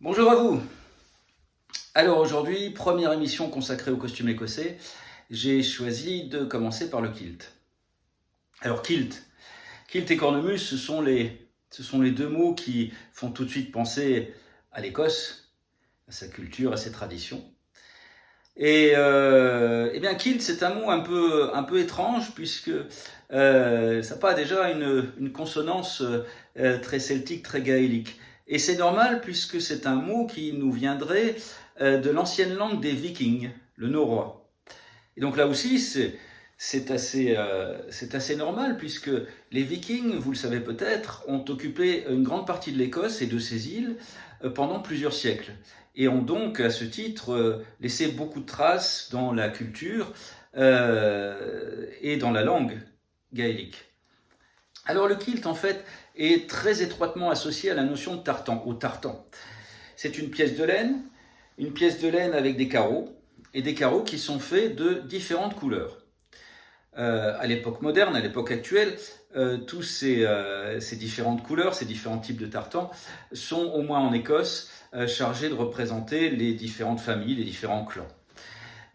Bonjour à vous. Alors aujourd'hui, première émission consacrée au costume écossais. J'ai choisi de commencer par le kilt. Alors kilt et cornemuse, ce sont les deux mots qui font tout de suite penser à l'Écosse, à sa culture, à ses traditions. Et bien kilt, c'est un mot un peu étrange puisque ça n'a pas déjà une consonance très celtique, très gaélique. Et c'est normal puisque c'est un mot qui nous viendrait de l'ancienne langue des Vikings, le norrois. Et donc là aussi, c'est assez normal puisque les Vikings, vous le savez peut-être, ont occupé une grande partie de l'Écosse et de ses îles pendant plusieurs siècles et ont donc à ce titre laissé beaucoup de traces dans la culture et dans la langue gaélique. Alors le kilt en fait est très étroitement associé à la notion de tartan, au tartan. C'est une pièce de laine avec des carreaux, et des carreaux qui sont faits de différentes couleurs. À l'époque moderne, à l'époque actuelle, tous ces différentes couleurs, ces différents types de tartans sont, au moins en Écosse, chargés de représenter les différentes familles, les différents clans.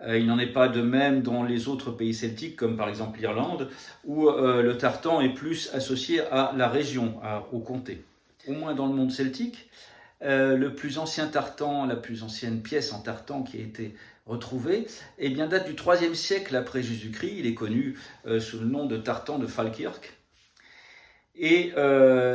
Il n'en est pas de même dans les autres pays celtiques, comme par exemple l'Irlande, où le tartan est plus associé à la région, au comté. Au moins dans le monde celtique, le plus ancien tartan, la plus ancienne pièce en tartan qui a été retrouvée, eh bien, date du IIIe siècle après Jésus-Christ. Il est connu sous le nom de tartan de Falkirk. Et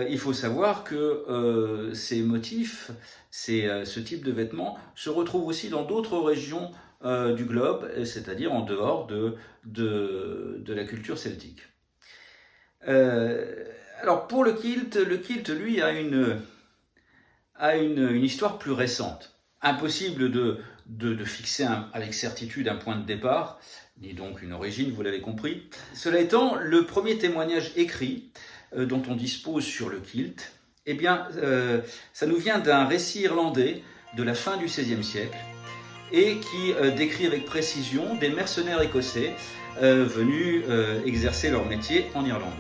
il faut savoir que ces motifs, ce type de vêtements, se retrouvent aussi dans d'autres régions du globe, c'est-à-dire en dehors de la culture celtique. Alors pour le kilt, lui, a une histoire plus récente. Impossible de fixer avec certitude un point de départ, ni donc une origine, vous l'avez compris. Cela étant, le premier témoignage écrit dont on dispose sur le kilt, eh bien, ça nous vient d'un récit irlandais de la fin du XVIe siècle et qui décrit avec précision des mercenaires écossais venus exercer leur métier en Irlande.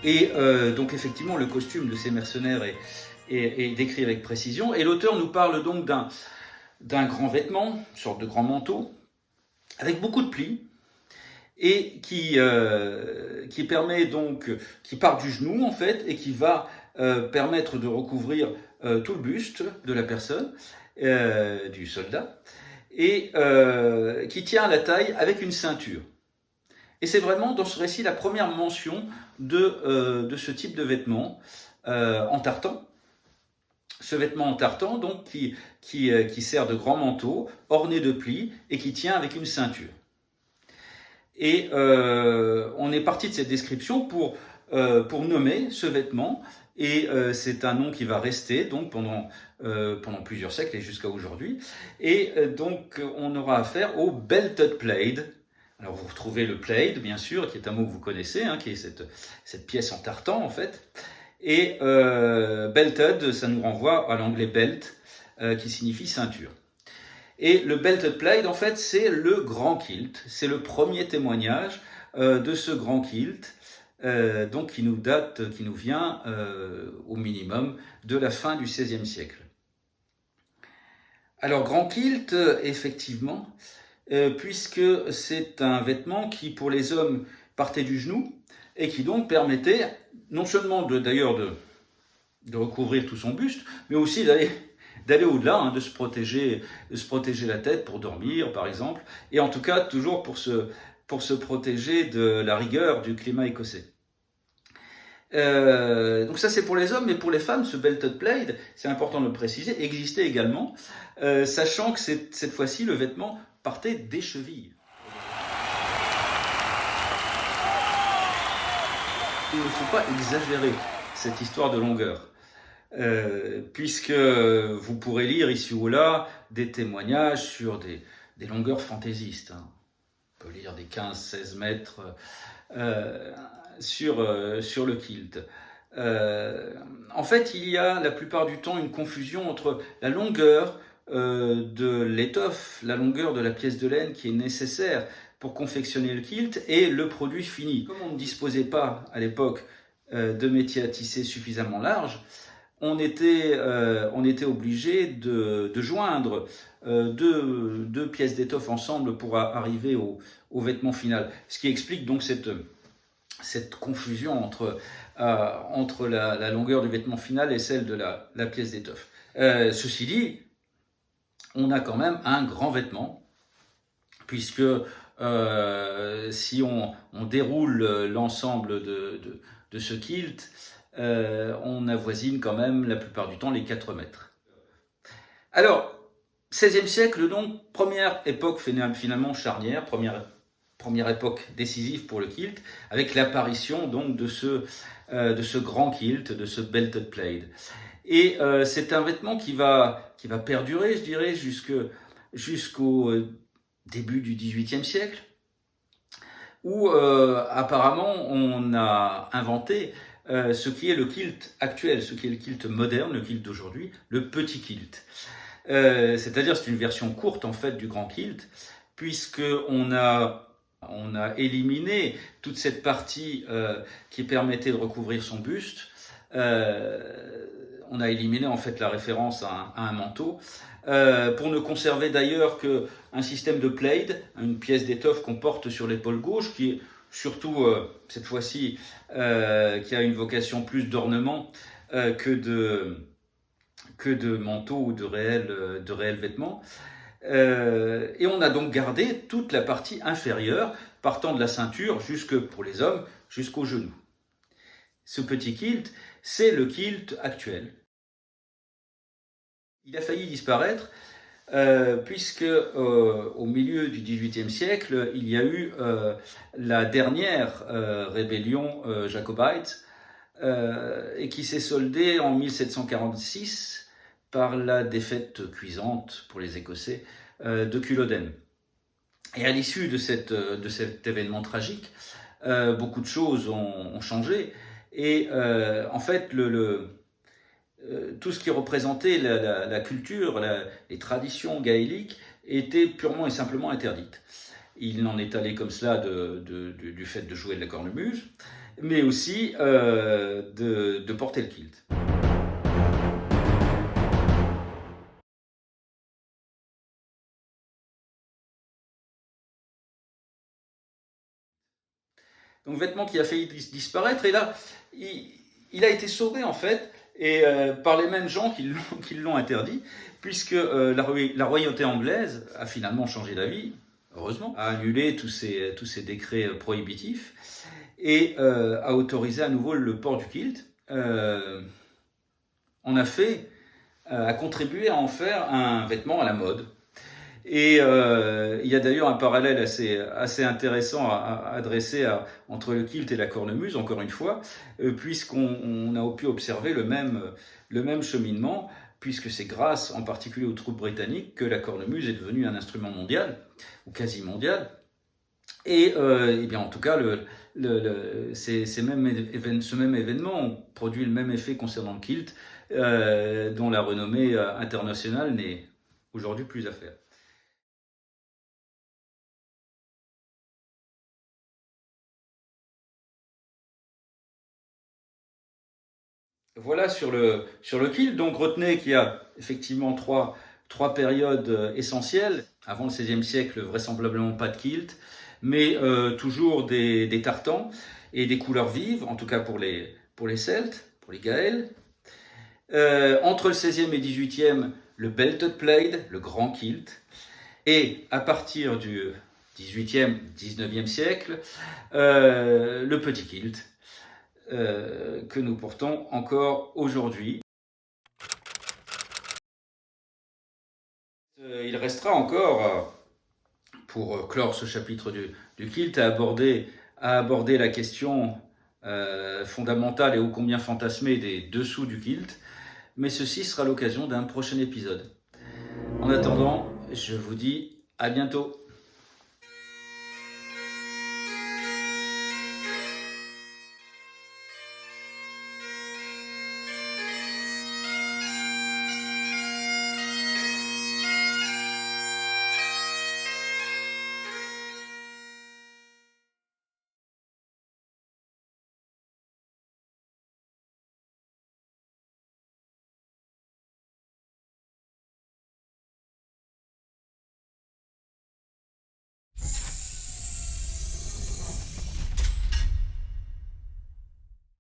Et donc effectivement, le costume de ces mercenaires est décrit avec précision. Et l'auteur nous parle donc d'un grand vêtement, une sorte de grand manteau, avec beaucoup de plis, et qui permet donc, qui part du genou en fait, et qui va permettre de recouvrir tout le buste de la personne, du soldat, et qui tient à la taille avec une ceinture. Et c'est vraiment dans ce récit la première mention de ce type de vêtement en tartan. Ce vêtement en tartan donc qui sert de grand manteau, orné de plis et qui tient avec une ceinture. Et on est parti de cette description pour nommer ce vêtement, et c'est un nom qui va rester donc pendant plusieurs siècles et jusqu'à aujourd'hui. Et donc on aura affaire au belted plaid. Alors vous retrouvez le plaid, bien sûr, qui est un mot que vous connaissez, qui est cette pièce en tartan en fait. Et belted, ça nous renvoie à l'anglais belt, qui signifie ceinture. Et le belted plaid, en fait, c'est le grand kilt. C'est le premier témoignage de ce grand kilt, donc qui nous vient au minimum de la fin du XVIe siècle. Alors, grand kilt, effectivement, puisque c'est un vêtement qui, pour les hommes, partait du genou et qui donc permettait non seulement de recouvrir tout son buste, mais aussi d'aller au-delà, de se protéger la tête pour dormir, par exemple, et en tout cas toujours pour se protéger de la rigueur du climat écossais. Donc ça c'est pour les hommes, mais pour les femmes, ce belted plaid, c'est important de le préciser, existait également, sachant que cette fois-ci le vêtement partait des chevilles. Il ne faut pas exagérer cette histoire de longueur. Puisque vous pourrez lire ici ou là des témoignages sur des longueurs fantaisistes. On peut lire des 15-16 mètres sur le kilt. En fait, il y a la plupart du temps une confusion entre la longueur de l'étoffe, la longueur de la pièce de laine qui est nécessaire pour confectionner le kilt et le produit fini. Comme on ne disposait pas à l'époque de métier à tisser suffisamment large, on était obligé de joindre deux pièces d'étoffe ensemble pour arriver au vêtement final. Ce qui explique donc cette confusion entre la longueur du vêtement final et celle de la pièce d'étoffe. Ceci dit, on a quand même un grand vêtement, puisque si on déroule l'ensemble de ce kilt, on avoisine quand même la plupart du temps les 4 mètres. Alors, 16e siècle, donc, première époque finalement charnière, première époque décisive pour le kilt, avec l'apparition donc de ce grand kilt, de ce belted plaid. Et c'est un vêtement qui va perdurer, je dirais, jusqu'au début du XVIIIe siècle, où apparemment on a inventé ce qui est le kilt actuel, ce qui est le kilt moderne, le kilt d'aujourd'hui, le petit kilt. C'est-à-dire c'est une version courte en fait du grand kilt, puisque on a éliminé toute cette partie qui permettait de recouvrir son buste. On a éliminé en fait la référence à un manteau, pour ne conserver d'ailleurs qu'un système de plaid, une pièce d'étoffe qu'on porte sur l'épaule gauche, qui est surtout cette fois-ci qui a une vocation plus d'ornement que de manteau ou de réels vêtements. Et on a donc gardé toute la partie inférieure, partant de la ceinture pour les hommes jusqu'au genou. Ce petit kilt, c'est le kilt actuel. Il a failli disparaître puisque au milieu du XVIIIe siècle, il y a eu la dernière rébellion jacobite et qui s'est soldée en 1746 par la défaite cuisante pour les Écossais de Culloden. Et à l'issue de cet événement tragique, beaucoup de choses ont changé. Et en fait, tout ce qui représentait la culture, les traditions gaéliques était purement et simplement interdite. Il n'en est allé comme cela du fait de jouer de la cornemuse, mais aussi de porter le kilt. Donc vêtement qui a failli disparaître, et là, il a été sauvé en fait, et par les mêmes gens qui l'ont interdit, puisque la royauté anglaise a finalement changé d'avis, heureusement, a annulé tous ces décrets prohibitifs, et a autorisé à nouveau le port du kilt. A contribué à en faire un vêtement à la mode. Et il y a d'ailleurs un parallèle assez intéressant à dresser entre le kilt et la cornemuse, encore une fois, puisqu'on a pu observer le même cheminement, puisque c'est grâce en particulier aux troupes britanniques que la cornemuse est devenue un instrument mondial, ou quasi mondial. Et bien en tout cas, ce même événement ont produit le même effet concernant le kilt, dont la renommée internationale n'est aujourd'hui plus à faire. Voilà sur le kilt. Donc retenez qu'il y a effectivement trois périodes essentielles. Avant le XVIe siècle, vraisemblablement pas de kilt, mais toujours des tartans et des couleurs vives, en tout cas pour les Celtes, pour les Gaëls. Entre le XVIe et XVIIIe, le belted plaid, le grand kilt. Et à partir du XVIIIe, XIXe siècle, le petit kilt, que nous portons encore aujourd'hui. Il restera encore, pour clore ce chapitre du kilt, à aborder la question fondamentale et ô combien fantasmée des dessous du kilt, mais ceci sera l'occasion d'un prochain épisode. En attendant, je vous dis à bientôt.